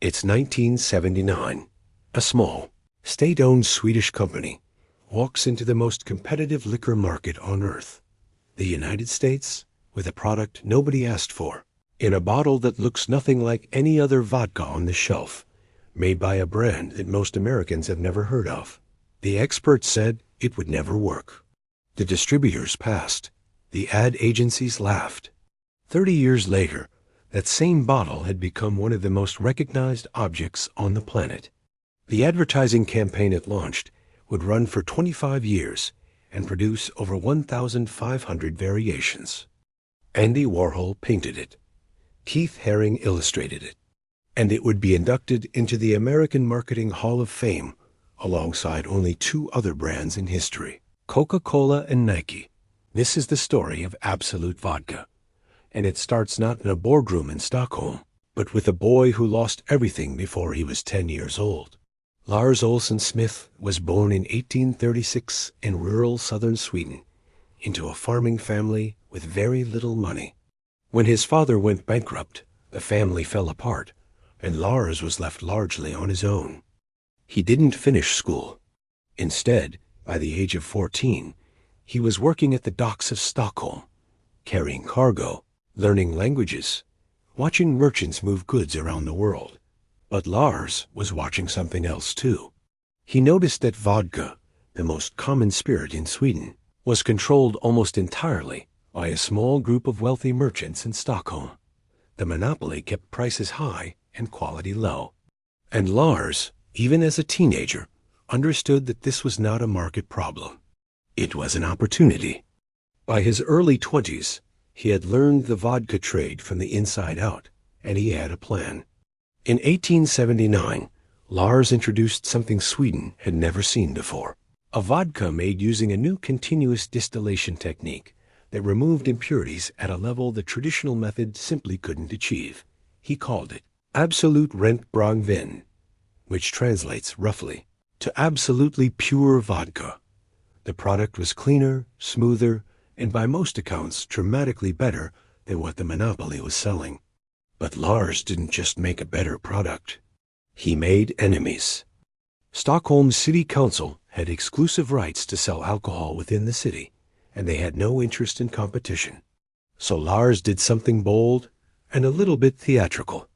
It's 1979. A small, state-owned Swedish company walks into the most competitive liquor market on earth, the United States, with a product nobody asked for, in a bottle that looks nothing like any other vodka on the shelf, made by a brand that most Americans have never heard of. The experts said it would never work. The distributors passed. The ad agencies laughed. 30 years later, that same bottle had become one of the most recognized objects on the planet. The advertising campaign it launched would run for 25 years and produce over 1,500 variations. Andy Warhol painted it. Keith Haring illustrated it. And it would be inducted into the American Marketing Hall of Fame alongside only two other brands in history, Coca-Cola and Nike. This is the story of Absolut Vodka. And it starts not in a boardroom in Stockholm, but with a boy who lost everything before he was 10 years old. Lars Olsson Smith was born in 1836 in rural southern Sweden, into a farming family with very little money. When his father went bankrupt, the family fell apart, and Lars was left largely on his own. He didn't finish school. Instead, by the age of 14, he was working at the docks of Stockholm, carrying cargo, learning languages, watching merchants move goods around the world. But Lars was watching something else too. He noticed that vodka, the most common spirit in Sweden, was controlled almost entirely by a small group of wealthy merchants in Stockholm. The monopoly kept prices high and quality low. And Lars, even as a teenager, understood that this was not a market problem. It was an opportunity. By his early 20s, he had learned the vodka trade from the inside out, and he had a plan. In 1879, Lars introduced something Sweden had never seen before, a vodka made using a new continuous distillation technique that removed impurities at a level the traditional method simply couldn't achieve. He called it Absolut Vodka, which translates roughly to absolutely pure vodka. The product was cleaner, smoother, and by most accounts dramatically better than what the monopoly was selling. But Lars didn't just make a better product. He made enemies. Stockholm City Council had exclusive rights to sell alcohol within the city, and they had no interest in competition. So Lars did something bold and a little bit theatrical.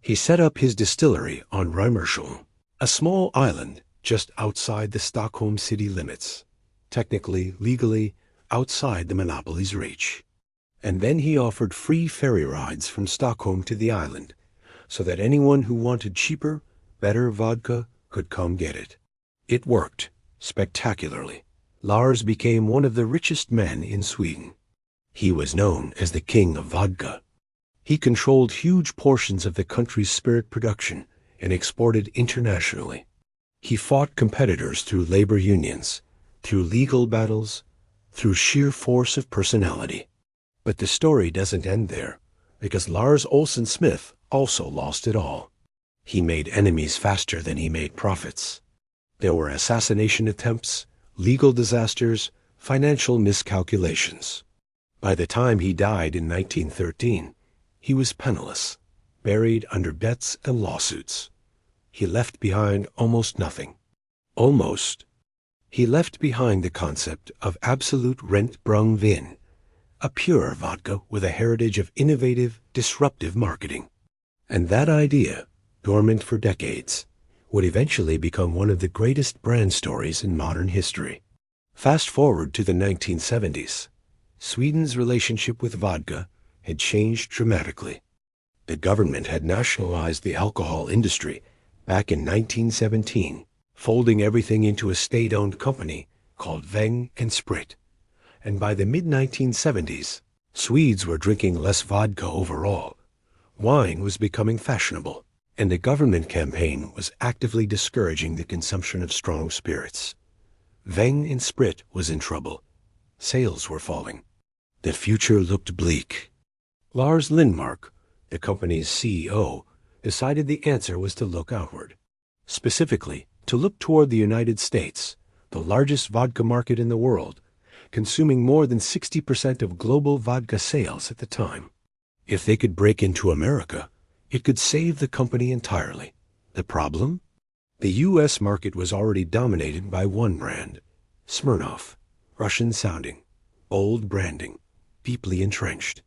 He set up his distillery on Reimersholm, a small island just outside the Stockholm city limits, technically, legally, outside the monopoly's reach. And then he offered free ferry rides from Stockholm to the island, so that anyone who wanted cheaper, better vodka could come get it. It worked spectacularly. Lars became one of the richest men in Sweden. He was known as the king of vodka. He controlled huge portions of the country's spirit production and exported internationally. He fought competitors through labor unions, through legal battles, through sheer force of personality. But the story doesn't end there, because Lars Olsson Smith also lost it all. He made enemies faster than he made profits. There were assassination attempts, legal disasters, financial miscalculations. By the time he died in 1913, he was penniless, buried under debts and lawsuits. He left behind almost nothing. Almost. He left behind the concept of Absolut Vodka, a pure vodka with a heritage of innovative, disruptive marketing. And that idea, dormant for decades, would eventually become one of the greatest brand stories in modern history. Fast forward to the 1970s. Sweden's relationship with vodka had changed dramatically. The government had nationalized the alcohol industry back in 1917, folding everything into a state-owned company called Veng and Sprit. And by the mid-1970s, Swedes were drinking less vodka overall. Wine was becoming fashionable, and the government campaign was actively discouraging the consumption of strong spirits. Veng and Sprit was in trouble. Sales were falling. The future looked bleak. Lars Lindmark, the company's CEO, decided the answer was to look outward. Specifically, to look toward the United States, the largest vodka market in the world, consuming more than 60% of global vodka sales at the time. If they could break into America, It could save the company entirely. The problem? The U.S. market was already dominated by one brand, Smirnoff, Russian-sounding, bold branding, deeply entrenched.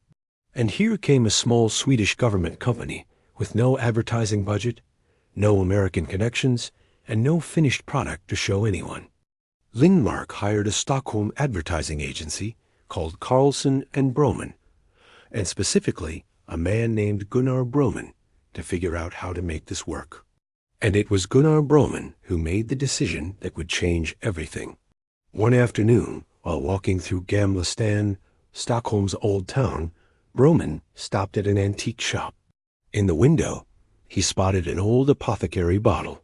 And here came a small Swedish government company with no advertising budget, no American connections, and no finished product to show anyone. Lindmark hired a Stockholm advertising agency called Carlson and Broman, and specifically a man named Gunnar Broman, to figure out how to make this work. And it was Gunnar Broman who made the decision that would change everything. One afternoon, while walking through Gamla Stan, Stockholm's old town, Broman stopped at an antique shop. In the window, he spotted an old apothecary bottle.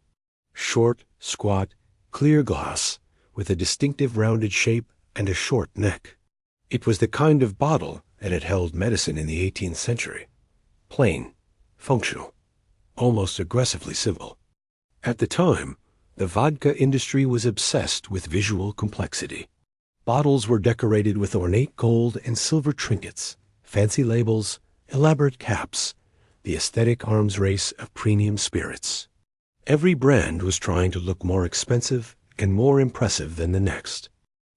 Short, squat, clear glass, with a distinctive rounded shape and a short neck. It was the kind of bottle that had held medicine in the 18th century. Plain, functional, almost aggressively simple. At the time, the vodka industry was obsessed with visual complexity. Bottles were decorated with ornate gold and silver trinkets, fancy labels, elaborate caps, the aesthetic arms race of premium spirits. Every brand was trying to look more expensive and more impressive than the next.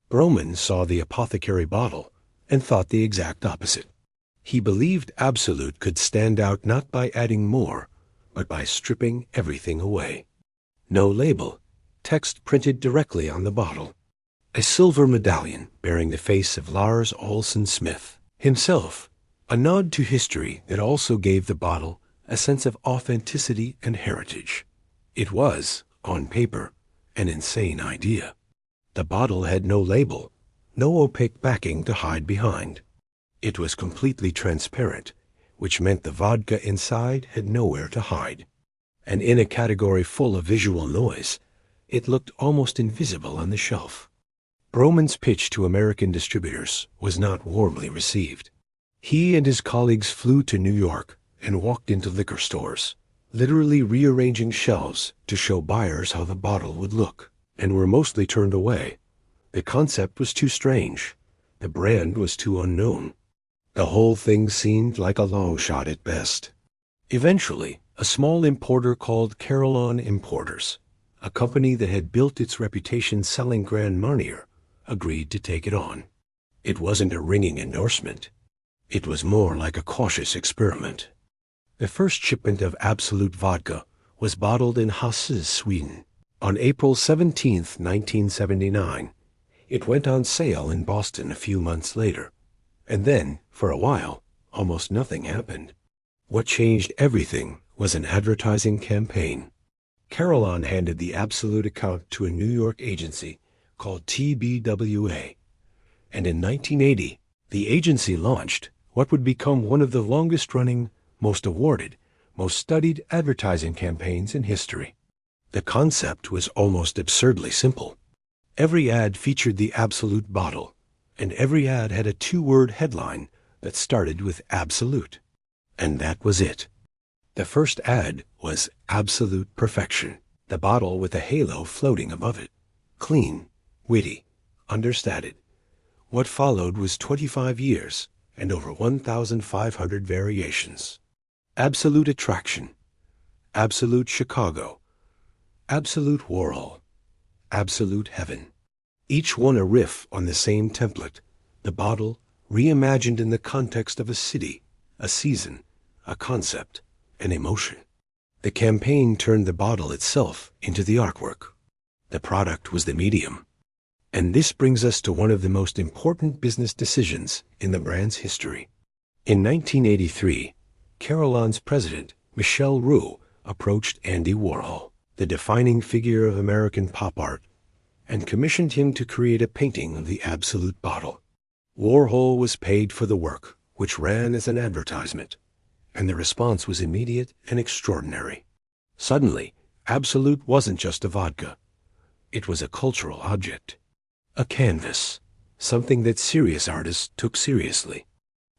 Broman saw the apothecary bottle and thought the exact opposite. He believed Absolut could stand out not by adding more, but by stripping everything away. No label, text printed directly on the bottle. A silver medallion bearing the face of Lars Olsen Smith himself, a nod to history that also gave the bottle a sense of authenticity and heritage. It was, on paper, an insane idea. The bottle had no label, no opaque backing to hide behind. It was completely transparent, which meant the vodka inside had nowhere to hide. And in a category full of visual noise, it looked almost invisible on the shelf. Broman's pitch to American distributors was not warmly received. He and his colleagues flew to New York and walked into liquor stores, literally rearranging shelves to show buyers how the bottle would look, and were mostly turned away. The concept was too strange. The brand was too unknown. The whole thing seemed like a long shot at best. Eventually, a small importer called Carillon Importers, a company that had built its reputation selling Grand Marnier, agreed to take it on. It wasn't a ringing endorsement. It was more like a cautious experiment. The first shipment of Absolut Vodka was bottled in Hasse, Sweden, on April 17, 1979. It went on sale in Boston a few months later. And then, for a while, almost nothing happened. What changed everything was an advertising campaign. Carillon handed the Absolut account to a New York agency called TBWA. And in 1980, the agency launched what would become one of the longest-running, most awarded, most studied advertising campaigns in history. The concept was almost absurdly simple. Every ad featured the Absolut bottle, and every ad had a two-word headline that started with Absolut. And that was it. The first ad was Absolute Perfection, the bottle with a halo floating above it. Clean, witty, understated. What followed was 25 years and over 1,500 variations. Absolute Attraction, Absolute Chicago, Absolute Warhol, Absolute Heaven. Each one a riff on the same template, the bottle reimagined in the context of a city, a season, a concept, an emotion. The campaign turned the bottle itself into the artwork. The product was the medium. And this brings us to one of the most important business decisions in the brand's history. In 1983, Carillon's president, Michel Roux, approached Andy Warhol, the defining figure of American pop art, and commissioned him to create a painting of the Absolut bottle. Warhol was paid for the work, which ran as an advertisement, and the response was immediate and extraordinary. Suddenly, Absolut wasn't just a vodka. It was a cultural object, a canvas, something that serious artists took seriously.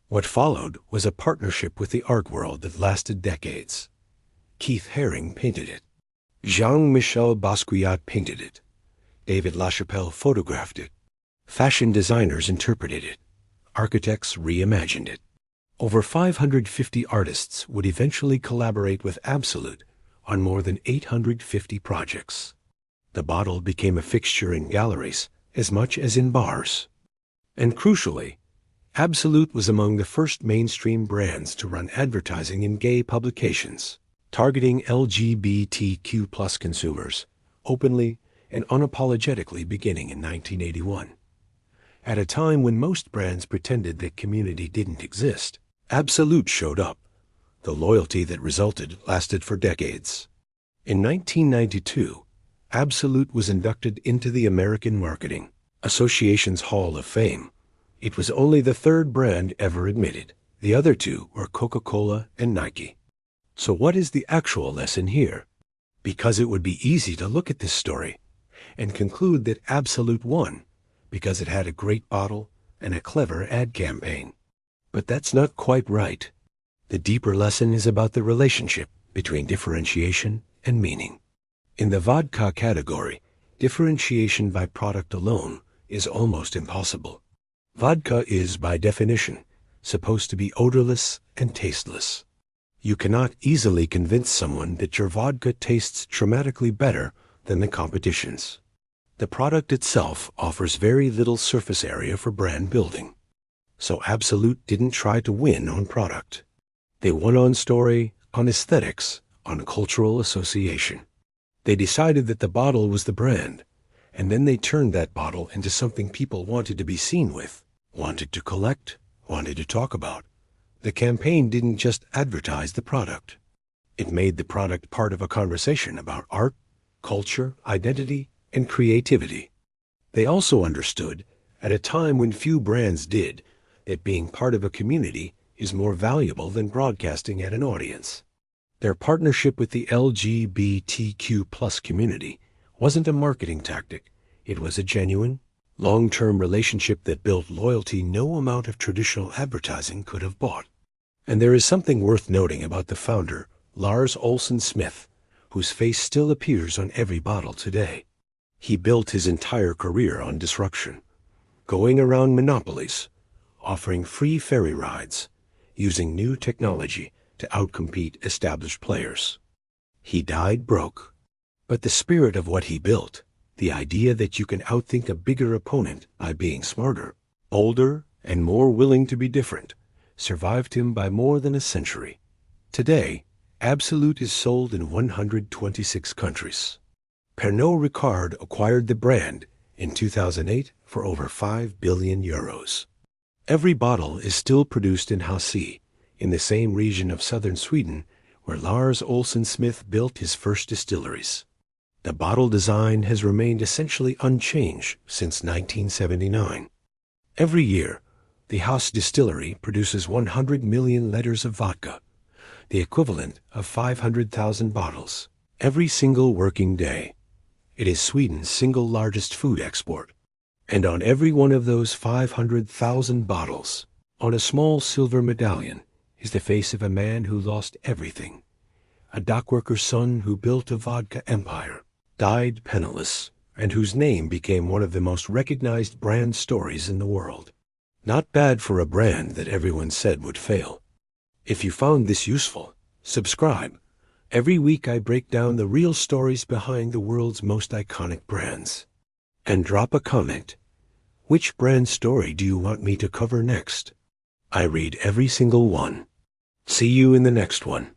What followed was a partnership with the art world that lasted decades. Keith Haring painted it. Jean-Michel Basquiat painted it. David LaChapelle photographed it. Fashion designers interpreted it. Architects reimagined it. Over 550 artists would eventually collaborate with Absolut on more than 850 projects. The bottle became a fixture in galleries as much as in bars. And crucially, Absolut was among the first mainstream brands to run advertising in gay publications, targeting LGBTQ+ consumers openly and unapologetically beginning in 1981. At a time when most brands pretended that community didn't exist, Absolut showed up. The loyalty that resulted lasted for decades. In 1992, Absolut was inducted into the American Marketing Association's Hall of Fame. It was only the third brand ever admitted. The other two were Coca-Cola and Nike. So what is the actual lesson here? Because it would be easy to look at this story and conclude that Absolut won because it had a great bottle and a clever ad campaign. But that's not quite right. The deeper lesson is about the relationship between differentiation and meaning. In the vodka category, differentiation by product alone is almost impossible. Vodka is, by definition, supposed to be odorless and tasteless. You cannot easily convince someone that your vodka tastes dramatically better than the competition's. The product itself offers very little surface area for brand building. So Absolut didn't try to win on product. They won on story, on aesthetics, on cultural association. They decided that the bottle was the brand, and then they turned that bottle into something people wanted to be seen with, wanted to collect, wanted to talk about. The campaign didn't just advertise the product. It made the product part of a conversation about art, culture, identity, and creativity. They also understood, at a time when few brands did, that being part of a community is more valuable than broadcasting at an audience. Their partnership with the LGBTQ+ community wasn't a marketing tactic. It was a genuine, long-term relationship that built loyalty no amount of traditional advertising could have bought. And there is something worth noting about the founder, Lars Olsen Smith, whose face still appears on every bottle today. He built his entire career on disruption, going around monopolies, offering free ferry rides, using new technology to outcompete established players. He died broke, but the spirit of what he built, the idea that you can outthink a bigger opponent by being smarter, older, and more willing to be different, survived him by more than a century. Today, Absolut is sold in 126 countries. Pernod Ricard acquired the brand in 2008 for over 5 billion euros. Every bottle is still produced in Hasi, in the same region of southern Sweden where Lars Olsen Smith built his first distilleries. The bottle design has remained essentially unchanged since 1979. Every year, the Haas distillery produces 100 million liters of vodka, the equivalent of 500,000 bottles, every single working day. It is Sweden's single largest food export. And on every one of those 500,000 bottles, on a small silver medallion, is the face of a man who lost everything. A dockworker's son who built a vodka empire, died penniless, and whose name became one of the most recognized brand stories in the world. Not bad for a brand that everyone said would fail. If you found this useful, subscribe. Every week I break down the real stories behind the world's most iconic brands. And drop a comment. Which brand story do you want me to cover next? I read every single one. See you in the next one.